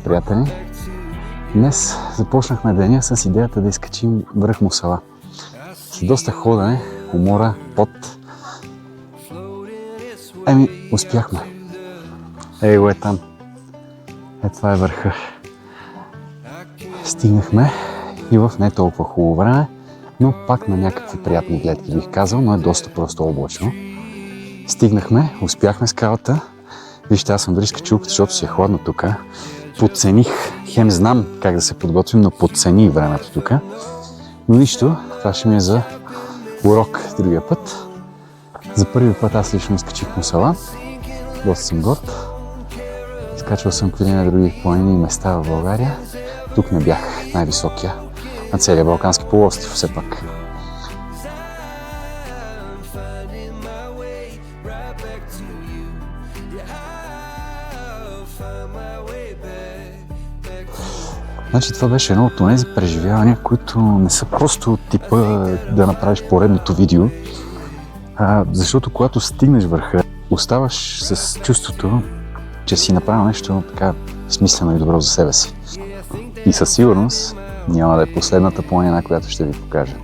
приятели! Днес започнахме деня с идеята да изкачим връх Мусала. С доста ходене, умора, пот. Успяхме. Ей го е там. Това е върха. Стигнахме и в не толкова хубаво време, но пак на някакви приятни гледки бих казал, но е доста просто облачно. Стигнахме, успяхме скалата. Вижте, аз съм дори скачил, защото си е хладно тук. Подцених, хем знам как да се подготвим, но подцених времето тук. Но нищо, това ще ми е за урок другия път. За първи път аз лично изкачих Мусала. Доста съм горд. Скачвал съм какви на други планини и места в България. Тук не бях най-високия на целия Балкански полуостров все пак. Значи това беше едно от тези преживявания, които не са просто от типа да направиш поредното видео, защото когато стигнеш върха, оставаш с чувството, че си направил нещо така смислено и добро за себе си. И със сигурност няма да е последната планина, която ще ви покажа.